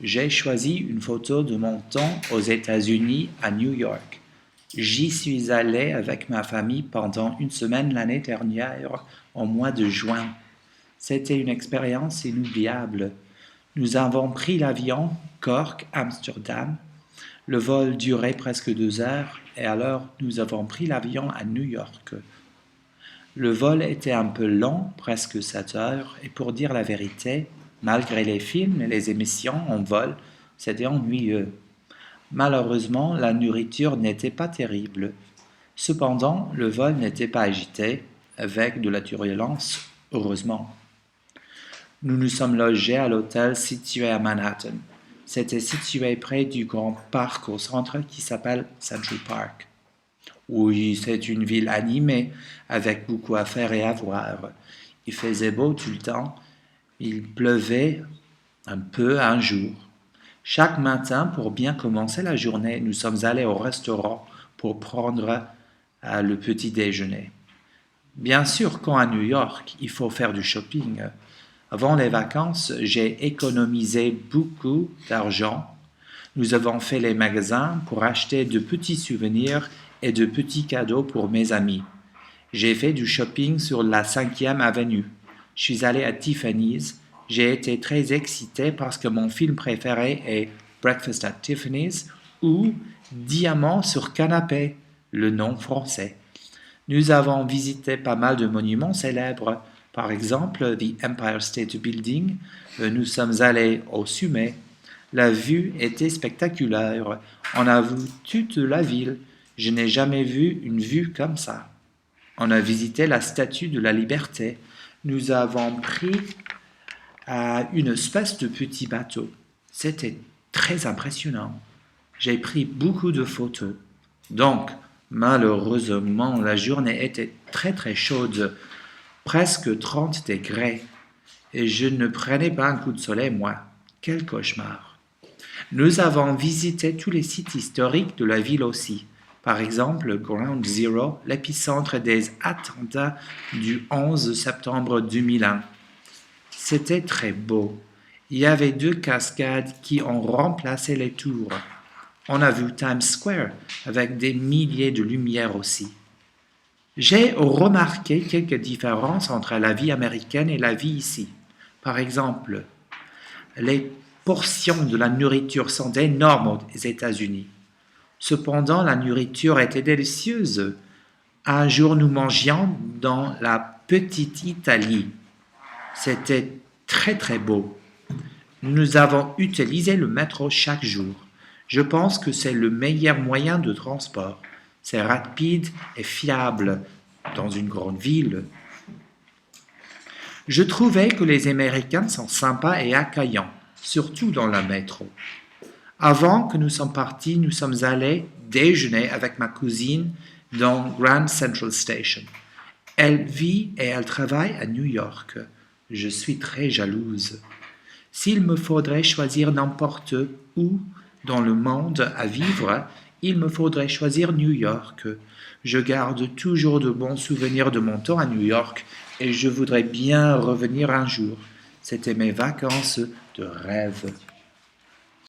J'ai choisi une photo de mon temps aux États-Unis, à New York. J'y suis allé avec ma famille pendant une semaine l'année dernière, au mois de juin. C'était une expérience inoubliable. Nous avons pris l'avion Cork-Amsterdam. Le vol durait presque 2 heures et alors nous avons pris l'avion à New York. Le vol était un peu long, presque 7 heures, et pour dire la vérité, malgré les films et les émissions en vol, c'était ennuyeux. Malheureusement, la nourriture n'était pas terrible. Cependant, le vol n'était pas agité, avec de la turbulence, heureusement. Nous nous sommes logés à l'hôtel situé à Manhattan. C'était situé près du grand parc au centre qui s'appelle Central Park. Oui, c'est une ville animée, avec beaucoup à faire et à voir. Il faisait beau tout le temps, il pleuvait un peu un jour. Chaque matin, pour bien commencer la journée, nous sommes allés au restaurant pour prendre le petit déjeuner. Bien sûr, quand à New York, il faut faire du shopping. Avant les vacances, j'ai économisé beaucoup d'argent. Nous avons fait les magasins pour acheter de petits souvenirs et de petits cadeaux pour mes amis. J'ai fait du shopping sur la 5e avenue. Je suis allé à Tiffany's. J'ai été très excité parce que mon film préféré est Breakfast at Tiffany's ou Diamant sur canapé, le nom français. Nous avons visité pas mal de monuments célèbres, par exemple the Empire State Building. Nous sommes allés au sommet. La vue était spectaculaire. On a vu toute la ville. Je n'ai jamais vu une vue comme ça. On a visité la Statue de la Liberté. Nous avons pris une espèce de petit bateau. C'était très impressionnant. J'ai pris beaucoup de photos. Donc, malheureusement, la journée était très très chaude, presque 30 degrés, et je ne prenais pas un coup de soleil, moi. Quel cauchemar. Nous avons visité tous les sites historiques de la ville aussi. Par exemple, Ground Zero, l'épicentre des attentats du 11 septembre 2001. C'était très beau. Il y avait 2 cascades qui ont remplacé les tours. On a vu Times Square avec des milliers de lumières aussi. J'ai remarqué quelques différences entre la vie américaine et la vie ici. Par exemple, les portions de la nourriture sont énormes aux États-Unis. Cependant, la nourriture était délicieuse. Un jour, nous mangions dans la petite Italie. C'était très très beau. Nous avons utilisé le métro chaque jour. Je pense que c'est le meilleur moyen de transport. C'est rapide et fiable dans une grande ville. Je trouvais que les Américains sont sympas et accueillants, surtout dans le métro. Avant que nous sommes partis, nous sommes allés déjeuner avec ma cousine dans Grand Central Station. Elle vit et elle travaille à New York. Je suis très jalouse. S'il me faudrait choisir n'importe où dans le monde à vivre, il me faudrait choisir New York. Je garde toujours de bons souvenirs de mon temps à New York et je voudrais bien revenir un jour. C'était mes vacances de rêve.